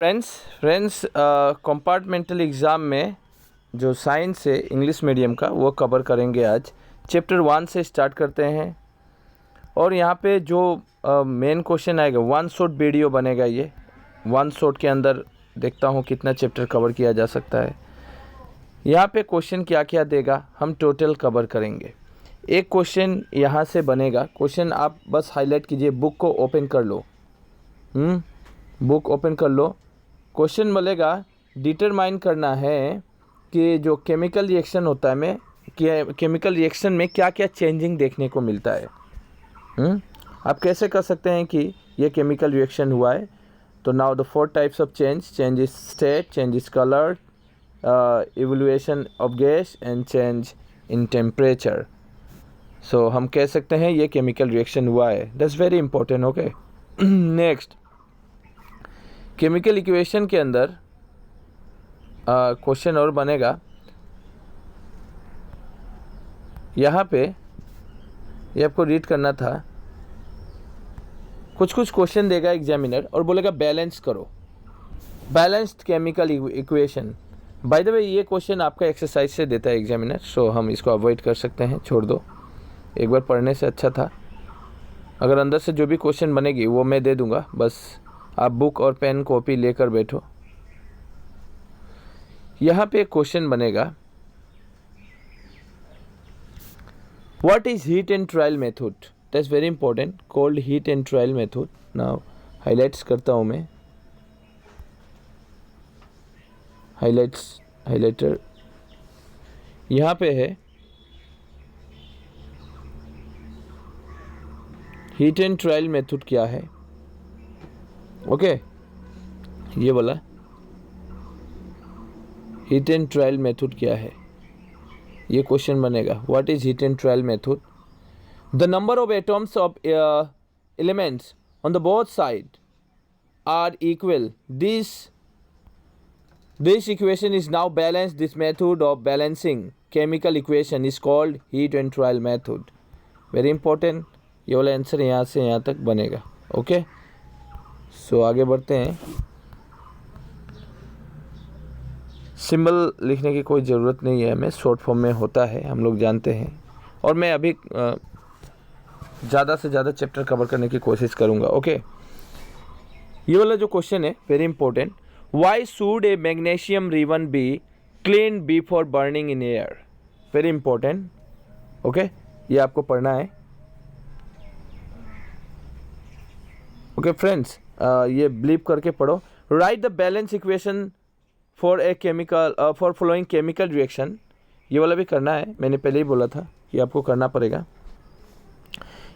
Friends compartmental exam में जो science है इंग्लिश मीडियम का वो कवर करेंगे आज। चैप्टर 1 से स्टार्ट करते हैं और यहाँ पे जो मेन क्वेश्चन आएगा 1 शॉट वीडियो बनेगा। ये 1 शॉट के अंदर देखता हूँ कितना चैप्टर कवर किया जा सकता है। यहाँ पे क्वेश्चन क्या क्या देगा हम टोटल कवर करेंगे। एक क्वेश्चन यहाँ से बनेगा। क्वेश्चन आप बस हाईलाइट कीजिए, बुक को ओपन कर लो। बुक ओपन कर लो। क्वेश्चन बोलेगा डिटरमाइन करना है कि जो केमिकल रिएक्शन होता है में केमिकल रिएक्शन में क्या क्या चेंजिंग देखने को मिलता है। आप कैसे कर सकते हैं कि ये केमिकल रिएक्शन हुआ है। तो now the 4 types of change is state, change is colour, evolution of gas and change in temperature. So हम कह सकते हैं ये केमिकल रिएक्शन हुआ है। That's very important. Okay, next chemical equation के अंदर क्वेश्चन और बनेगा। यहाँ पे ये आपको रीड करना था। कुछ क्वेश्चन देगा एग्जामिनर और बोलेगा बैलेंस करो, balanced chemical equation. By the way ये क्वेश्चन आपका एक्सरसाइज से देता है एग्जामिनर, सो हम इसको अवॉइड कर सकते हैं, छोड़ दो। एक बार पढ़ने से अच्छा था। अगर अंदर से जो भी क्वेश्चन बनेगी वो मैं दे दूंगा, बस आप बुक और पेन कॉपी लेकर बैठो। यहाँ पे एक क्वेश्चन बनेगा, what is heat and trial method. That's very important, called heat and trial method. Now highlights करता हूँ मैं, हाईलाइटर यहाँ पे है। हीट एंड ट्रायल मेथड क्या है। ओके, ये बोला हीट एंड ट्रायल मेथड क्या है, ये क्वेश्चन बनेगा। What is heat and trial method. The number of atoms of elements on the both side are equal. This equation is now balanced. This method of balancing chemical equation is called heat and trial method. Very important, ये वाला answer यहाँ से यहाँ तक बनेगा। Okay, सो आगे बढ़ते हैं। सिंबल लिखने की कोई ज़रूरत नहीं है हमें, शॉर्ट फॉर्म में होता है, हम लोग जानते हैं। और मैं अभी ज़्यादा से ज़्यादा चैप्टर कवर करने की कोशिश करूँगा। ओके, ये वाला जो क्वेश्चन है very important. Why should A magnesium ribbon be clean before burning in air. Very important. Okay, ये आपको पढ़ना है। ओके फ्रेंड्स, ये ब्लीप करके पढ़ो। Right the balance equation for a chemical for following chemical reaction. ये वाला भी करना है, मैंने पहले ही बोला था कि आपको करना पड़ेगा।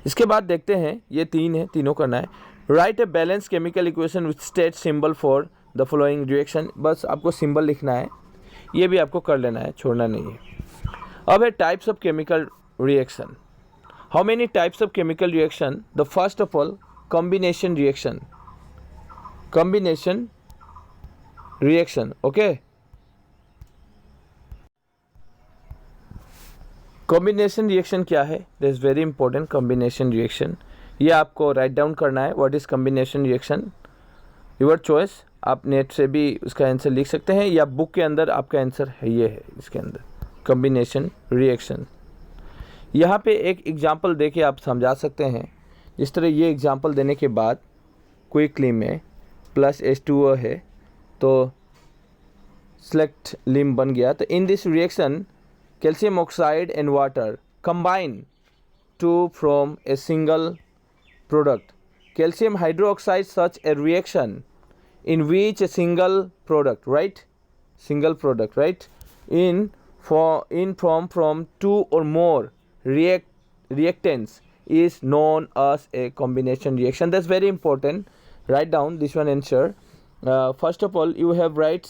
इसके बाद देखते हैं, ये 3 है, तीनों करना है। Right a balance chemical equation with state symbol for the following reaction. बस आपको सिंबल लिखना है, ये भी आपको कर लेना है, छोड़ना नहीं है। अब है types of chemical reaction. How many types of chemical reaction. The first of all combination reaction, okay। combination reaction क्या है, that is very important। combination reaction ये आपको राइट डाउन करना है। what is combination reaction, your choice। आप net से भी उसका आंसर लिख सकते हैं या बुक के अंदर आपका आंसर है, ये है इसके अंदर combination reaction। यहाँ पे एक एग्जांपल देके आप समझा सकते हैं। इस तरह ये एग्जांपल देने के बाद क्विकली में प्लस H2O है तो सेलेक्ट लिम बन गया। तो in this reaction calcium oxide and water combine to from a single product. Calcium hydroxide such a reaction in which a single product, right, single product, right, in from 2 or more reactants is known as a combination reaction। That's very important, write down this one answer। first of all you have write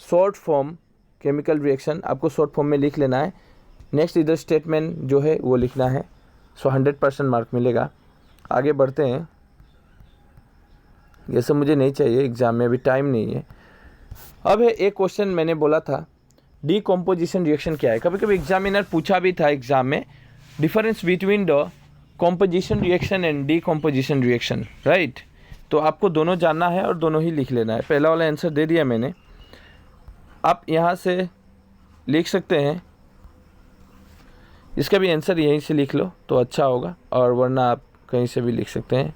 short form chemical reaction, आपको short form में लिख लेना है। next इधर statement जो है वो लिखना है, so 100% मार्क मिलेगा। आगे बढ़ते हैं, ये सब मुझे नहीं चाहिए एग्जाम में, अभी टाइम नहीं है। अब है एक क्वेश्चन मैंने बोला था डीकम्पोजिशन रिएक्शन क्या है। कभी कभी एग्जामिनर पूछा भी था एग्जाम में, difference between the composition reaction and decomposition reaction, right। तो आपको दोनों जानना है और दोनों ही लिख लेना है। पहला वाला आंसर दे दिया मैंने, आप यहाँ से लिख सकते हैं, इसका भी आंसर यहीं से लिख लो तो अच्छा होगा, और वरना आप कहीं से भी लिख सकते हैं,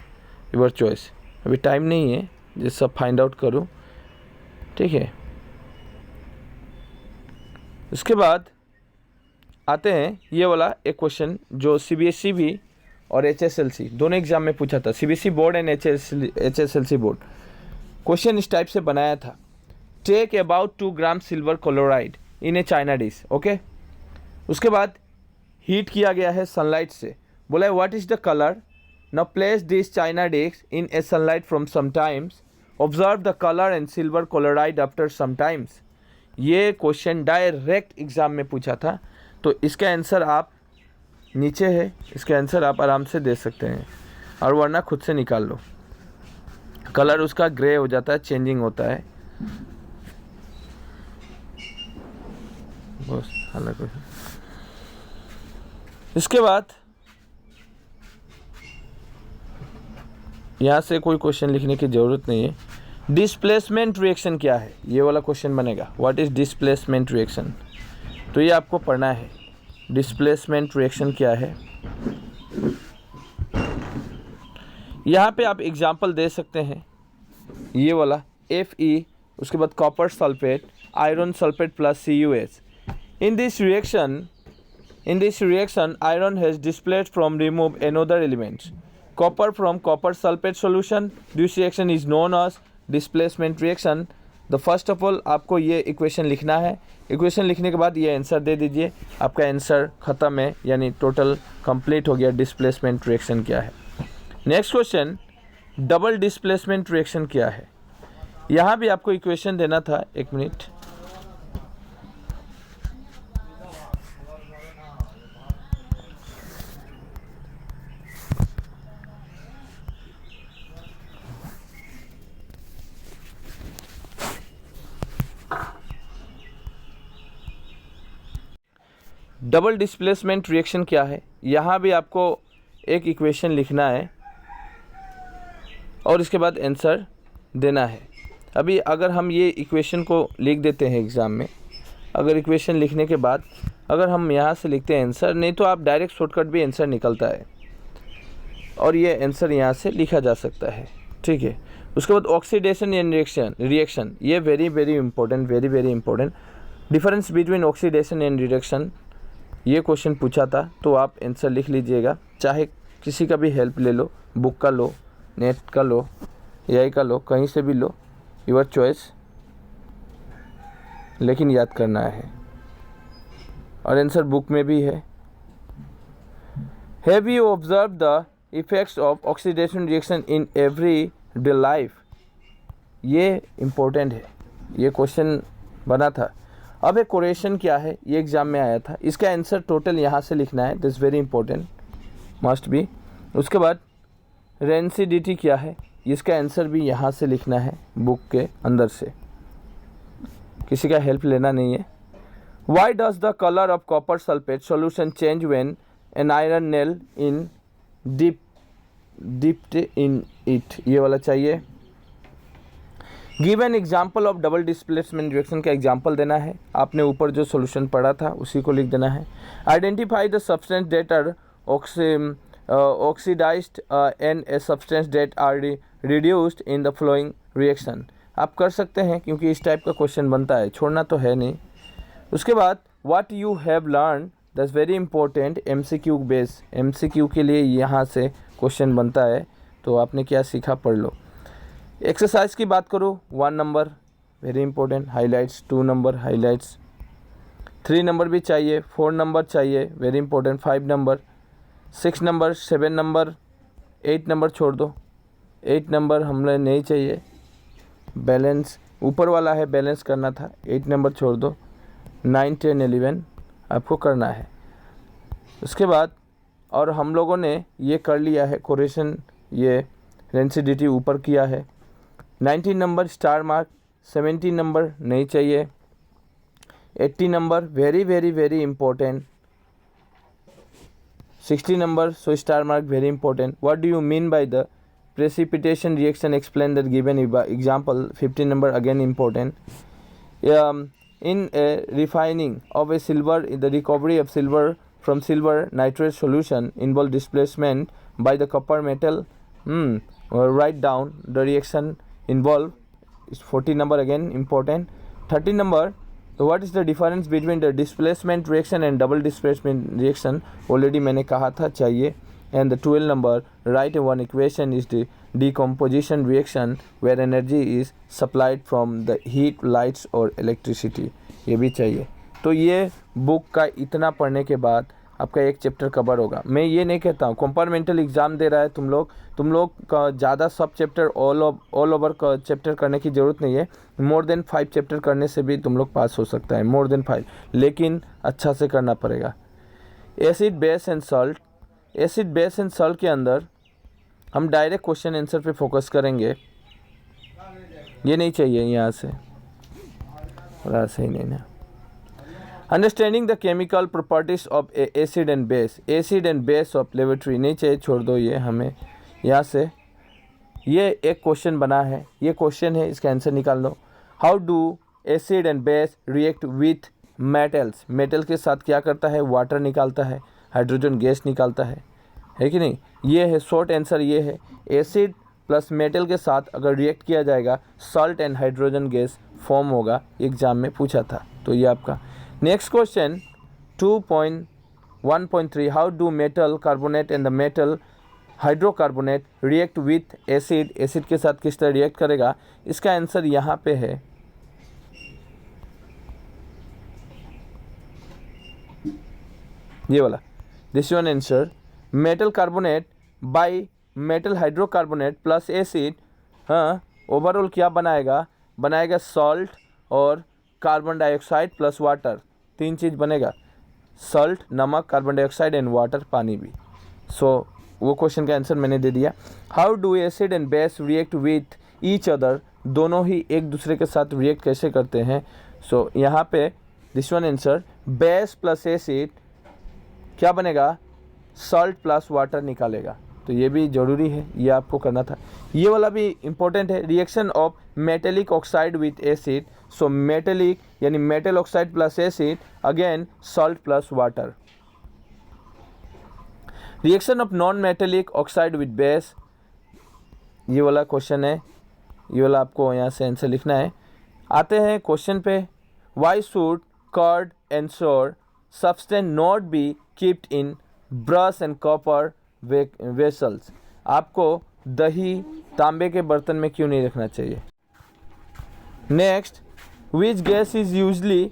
योर चॉइस। अभी टाइम नहीं है ये सब फाइंड आउट करूँ, ठीक है। इसके बाद आते हैं ये वाला एक क्वेश्चन जो CBSE भी और HSLC दोनों एग्जाम में पूछा था, CBSE board and HSLC board. Question इस टाइप से बनाया था, take about 2 gram silver chloride in a china dish, okay. उसके बाद हीट किया गया है सनलाइट से, बोला है what is the colour, now place this China dish in A sunlight from sometimes, observe the colour and silver chloride after sometimes. ये question direct exam में पूछा था, तो इसका आंसर आप नीचे है, इसका आंसर आप आराम से दे सकते हैं, और वरना खुद से निकाल लो। कलर उसका ग्रे हो जाता है, चेंजिंग होता है, बस अलग। इसके बाद यहाँ से कोई क्वेश्चन लिखने की ज़रूरत नहीं है। डिस्प्लेसमेंट रिएक्शन क्या है, ये वाला क्वेश्चन बनेगा, व्हाट इज़ डिस्प्लेसमेंट रिएक्शन, तो ये आपको पढ़ना है। डिस्प्लेसमेंट रिएक्शन क्या है, यहाँ पे आप एग्जाम्पल दे सकते हैं, ये वाला Fe, उसके बाद copper sulphate, iron sulphate plus CuH। In this reaction iron has displaced from remove another element, copper from copper sulfate solution. This reaction is known as displacement reaction. The first of all आपको ये equation लिखना है, equation लिखने के बाद ये answer दे दीजिए, आपका आंसर ख़त्म है, यानी टोटल कंप्लीट हो गया। डिस्प्लेसमेंट रिएक्शन क्या है। Next question, double displacement reaction क्या है। यहाँ भी आपको इक्वेशन देना था, 1 मिनट। डबल डिस्प्लेसमेंट रिएक्शन क्या है, यहाँ भी आपको एक इक्वेशन लिखना है और इसके बाद आंसर देना है। अभी अगर हम ये इक्वेशन को लिख देते हैं एग्ज़ाम में, अगर इक्वेशन लिखने के बाद अगर हम यहाँ से लिखते हैं आंसर, नहीं तो आप डायरेक्ट शॉर्टकट भी आंसर निकलता है, और ये आंसर यहाँ से लिखा जा सकता है, ठीक है। उसके बाद ऑक्सीडेशन एंड रिएक्शन, ये very important. Difference between oxidation and reaction, ये क्वेश्चन पूछा था, तो आप आंसर लिख लीजिएगा, चाहे किसी का भी हेल्प ले लो, बुक का लो, नेट का लो, AI का लो, कहीं से भी लो, योर चॉइस, लेकिन याद करना है। और आंसर बुक में भी है। Have you observe the effects of oxidation reaction in everyday life, ये इम्पोर्टेंट है, ये क्वेश्चन बना था। अब एक कोरेशन क्या है, ये एग्ज़ाम में आया था, इसका आंसर टोटल यहाँ से लिखना है, this very important, must be. उसके बाद रेंसिडिटी क्या है, इसका आंसर भी यहाँ से लिखना है, बुक के अंदर से, किसी का हेल्प लेना नहीं है। Why does the colour of copper sulphate solution change when an iron nail in dipped in it, ये वाला चाहिए। Give an example of double displacement reaction का एग्जाम्पल देना है, आपने ऊपर जो सोल्यूशन पढ़ा था उसी को लिख देना है। Identify the substance that are oxidised and a substance that are reduced in the following reaction, आप कर सकते हैं क्योंकि इस टाइप का क्वेश्चन बनता है, छोड़ना तो है नहीं। उसके बाद what you have learn, that's very important, MCQ base, MCQ के लिए यहाँ से क्वेश्चन बनता है, तो आपने क्या सीखा पढ़ लो। एक्सरसाइज की बात करो, 1 number very important, highlights 2 number highlights, 3 number भी चाहिए, 4 नंबर चाहिए very important, 5 number, 6 number, 7 number, 8 number छोड़ दो, 8 नंबर हमें नहीं चाहिए, बैलेंस ऊपर वाला है, बैलेंस करना था, 8 नंबर छोड़ दो, 9, 10, 11 आपको करना है। उसके बाद और हम लोगों ने ये कर लिया है, कोरेशन, ये रेंसिडिटी ऊपर किया है। 19 नंबर स्टार मार्क, 17 नंबर नहीं चाहिए, 80 number very important, 60 number, so star mark very important. What do you mean by the precipitation reaction, explain the given example. 15 number again important. In a refining of a silver, the recovery of silver from silver nitrate solution involve displacement by the copper metal. Write down the reaction involved. 14 number again important. 13 number, what is the difference between the displacement reaction and double displacement reaction? Already मैंने कहा था चाहिए. And the 12 number, write one equation is the decomposition reaction where energy is supplied from the heat, lights और electricity. ये भी चाहिए. तो ये बुक का इतना पढ़ने के बाद आपका एक चैप्टर कवर होगा. मैं ये नहीं कहता हूँ कंपार्टमेंटल एग्ज़ाम दे रहा है तुम लोग का ज़्यादा सब चैप्टर ऑल ओवर का चैप्टर करने की ज़रूरत नहीं है. मोर देन 5 चैप्टर करने से भी तुम लोग पास हो सकता है, मोर देन 5, लेकिन अच्छा से करना पड़ेगा. Acid base and salt. Acid base and salt के अंदर हम डायरेक्ट क्वेश्चन आंसर पे फोकस करेंगे. ये नहीं चाहिए यहाँ से, थोड़ा सही नहीं ना. Understanding the chemical properties of acid and base. Acid and base of laboratory नहीं चाहिए, छोड़ दो ये हमें यहाँ से. ये एक क्वेश्चन बना है, ये क्वेश्चन है, इसका आंसर निकाल लो. How do acid and base react with metals. Metal के साथ क्या करता है? वाटर निकालता है, हाइड्रोजन गैस निकालता है कि नहीं. ये है शॉर्ट आंसर, ये है एसिड प्लस मेटल के साथ अगर रिएक्ट किया जाएगा salt and hydrogen gas form होगा. एग्जाम में पूछा था, तो ये आपका. Next question 2.1.3, how do metal carbonate and the metal hydrocarbonate react with acid. Acid के साथ किस तरह रिएक्ट करेगा? इसका आंसर यहाँ पे है. ये वाला, this one answer. Metal carbonate by metal hydrocarbonate plus acid, हाँ, ओवरऑल क्या बनाएगा सॉल्ट और कार्बन डाइऑक्साइड प्लस वाटर. 3 चीज़ बनेगा, सॉल्ट, नमक, कार्बन डाइऑक्साइड एंड वाटर, पानी भी. सो वो क्वेश्चन का आंसर मैंने दे दिया. How do acid and base react with each other. दोनों ही एक दूसरे के साथ रिएक्ट कैसे करते हैं? सो यहाँ पे this one answer, base plus acid क्या बनेगा? सॉल्ट प्लस वाटर निकालेगा. तो ये भी ज़रूरी है, ये आपको करना था. ये वाला भी इम्पोर्टेंट है, reaction of metallic oxide with acid. So metallic यानी metal oxide plus acid, again salt plus water. Reaction of non metallic oxide with base, ये वाला क्वेश्चन है, ये वाला आपको यहाँ से आंसर लिखना है. आते हैं क्वेश्चन पे. Why should curd and sour substance not be kept in brass and copper vessels. आपको दही तांबे के बर्तन में क्यों नहीं रखना चाहिए? Next, which gas is usually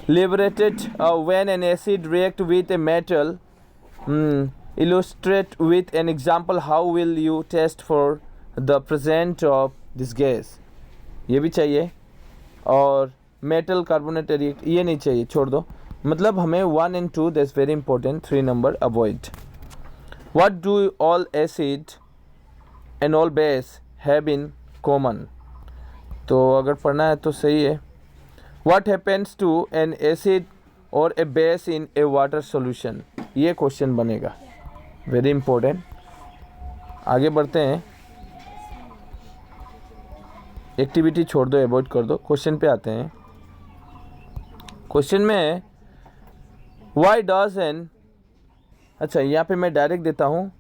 liberated when an acid react with a metal. Illustrate with an example. How will you test for the presence of this gas. ये भी चाहिए. और मेटल कार्बोनेट रिएक्ट, ये नहीं चाहिए, छोड़ दो. मतलब हमें 1 and 2 that's very important. 3 number avoid. What do all acid and all base have in common. तो अगर पढ़ना है तो सही है. What happens to an acid और a base in a water solution. ये क्वेश्चन बनेगा, वेरी इंपॉर्टेंट. आगे बढ़ते हैं. एक्टिविटी छोड़ दो, अवॉइड कर दो. क्वेश्चन पे आते हैं. क्वेश्चन में वाई डज एन, अच्छा यहाँ पे मैं डायरेक्ट देता हूँ.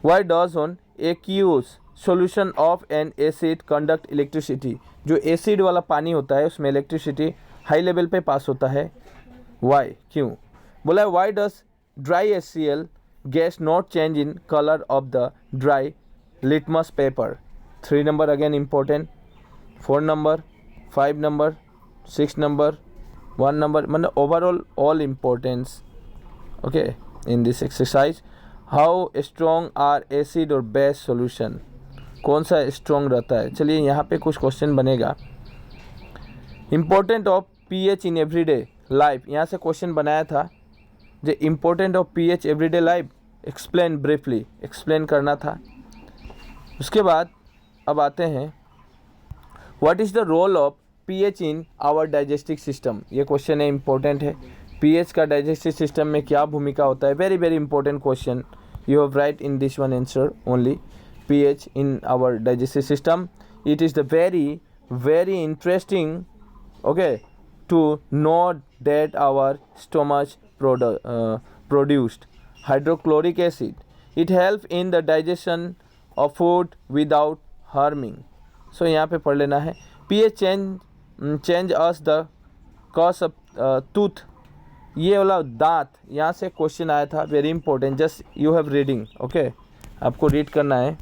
Why does an aqueous solution of an acid conduct electricity. जो एसिड वाला पानी होता है उसमें इलेक्ट्रिसिटी हाई लेवल पे पास होता है. वाई, क्यों? बोला है why does dry HCl gas not change in colour of the dry litmus paper. 3 number again important. 4 number, 5 number, 6 number, 1 number, मतलब overall all importance. Okay, in this exercise. How strong are acid और base solution. कौन सा strong रहता है? चलिए यहाँ पे कुछ क्वेश्चन बनेगा. Important of pH in everyday life. यहाँ से क्वेश्चन बनाया था. जो important of pH everyday life, explain briefly, explain करना था. उसके बाद अब आते हैं. What is the role of pH in our digestive system. ये क्वेश्चन है, इम्पोर्टेंट है. pH का डाइजेस्टिव सिस्टम में क्या भूमिका होता है? Very very important question. you have write in this one answer only. pH in our digestive system, it is the very interesting, okay, to know that our stomach produced hydrochloric acid. It help in the digestion of food without harming. So यहाँ पे पढ़ लेना है. pH change us the cause of tooth. ये वाला दांत, यहाँ से क्वेश्चन आया था, very important. Just you have reading, okay, आपको रीड करना है.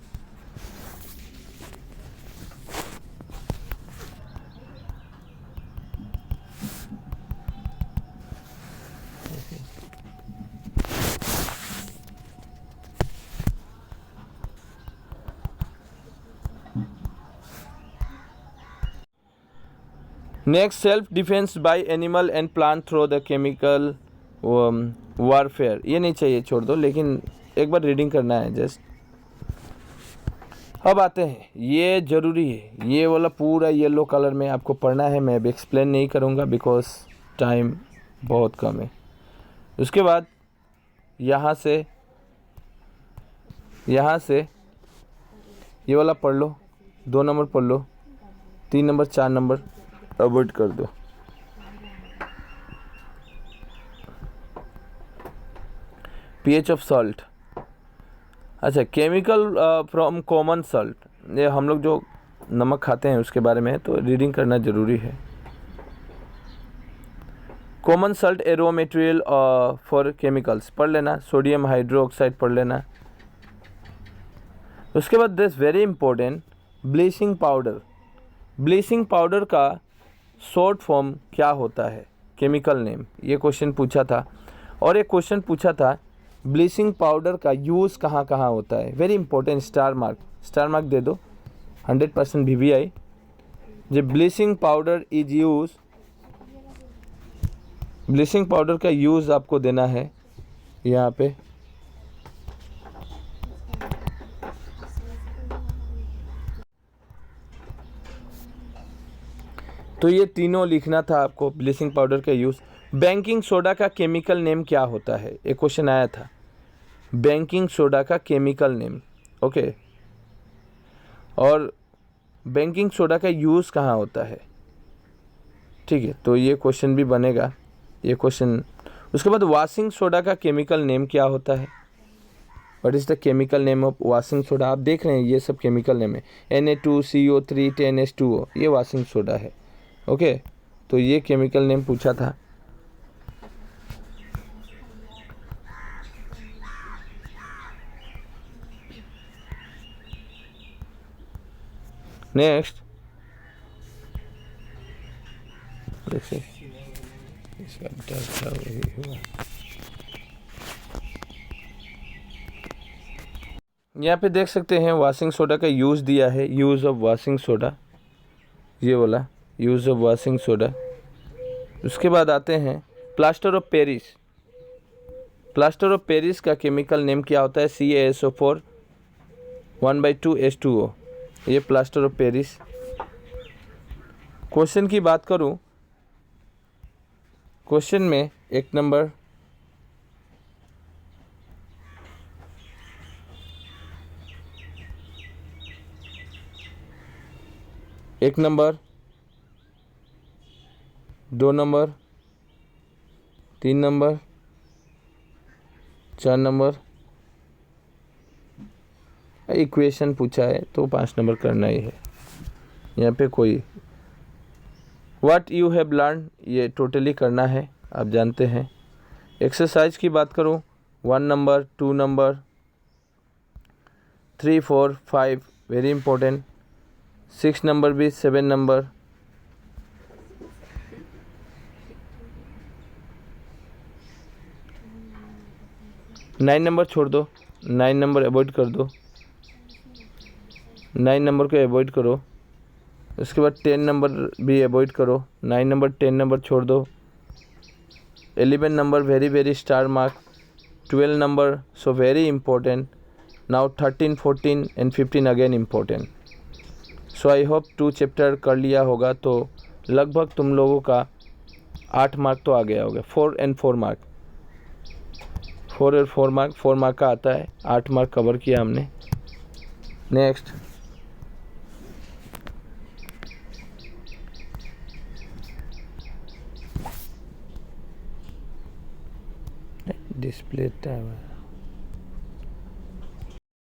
Next, self defence bye animal and plant through the chemical warfare. ये नहीं चाहिए, छोड़ दो, लेकिन एक बार रीडिंग करना है जस्ट. अब आते हैं, ये ज़रूरी है, ये वाला पूरा येलो कलर में आपको पढ़ना है. मैं अभी एक्सप्लेन नहीं करूँगा बिकॉज टाइम बहुत कम है. उसके बाद यहाँ से ये वाला पढ़ लो, 2 नंबर पढ़ लो, 3 नंबर 4 नंबर अवॉइड कर दो. pH of salt. अच्छा, केमिकल फ्रॉम कॉमन सॉल्ट, ये हम लोग जो नमक खाते हैं उसके बारे में है, तो रीडिंग करना ज़रूरी है. Common salt A raw material for chemicals पढ़ लेना. सोडियम हाइड्रोक्साइड पढ़ लेना. उसके बाद this very important, bleaching powder. Bleaching powder का शॉर्ट फॉर्म क्या होता है, केमिकल नेम. ये क्वेश्चन पूछा था. और एक क्वेश्चन पूछा था ब्लीचिंग पाउडर का यूज़ कहाँ कहाँ होता है. वेरी इंपॉर्टेंट, स्टार मार्क दे दो, 100% VVI. जो bleaching powder is use, bleaching powder का यूज़ आपको देना है यहाँ पे. तो ये तीनों लिखना था आपको, ब्लीचिंग पाउडर का यूज़. बेकिंग सोडा का केमिकल नेम क्या होता है, एक क्वेश्चन आया था. बेकिंग सोडा का केमिकल नेम, ओके. और बेकिंग सोडा का यूज़ कहाँ होता है, ठीक है. तो ये क्वेश्चन भी बनेगा, ये क्वेश्चन. उसके बाद वॉशिंग सोडा का केमिकल नेम क्या होता है. What is the chemical name of washing soda. आप देख रहे हैं ये सब केमिकल नेम है. Na2CO3 10H2O, ये वॉशिंग सोडा है, ओके. तो ये केमिकल नेम पूछा था. नेक्स्ट, देखिए इसका डर वही हुआ. यहाँ पे देख सकते हैं वॉशिंग सोडा का यूज़ दिया है. यूज़ ऑफ वॉशिंग सोडा, ये वाला यूज़ ऑफ वॉशिंग सोडा. उसके बाद आते हैं plaster of Paris. Plaster of Paris का केमिकल नेम क्या होता है. CaSO4 1/2H2O, ये प्लास्टर ऑफ पेरिस. क्वेश्चन की बात करूं, क्वेश्चन में एक नंबर एक number, 2 number, 3 number, 4 number equation पूछा है तो 5 नंबर करना ही है. यहाँ पे कोई व्हाट यू हैव लर्न, ये टोटली करना है, आप जानते हैं. एक्सरसाइज की बात करूँ, 1 number, 2 number, 3, 4, 5 very important. 6 number भी, 7 नंबर, 9 नंबर छोड़ दो, 9 नंबर अवॉइड कर दो, 9 नंबर को अवॉइड करो. उसके बाद 10 नंबर भी अवॉइड करो. 9 नंबर, 10 नंबर छोड़ दो. 11 number very star mark. 12 number so very important. Now 13, 14 and 15 again important. So I hope 2 chapter कर लिया होगा तो लगभग तुम लोगों का 8 मार्क तो आ गया होगा. 4 and 4 मार्क, 4 और 4 मार्क, 4 मार्क का आता है, 8 मार्क कवर किया हमने। Next, display time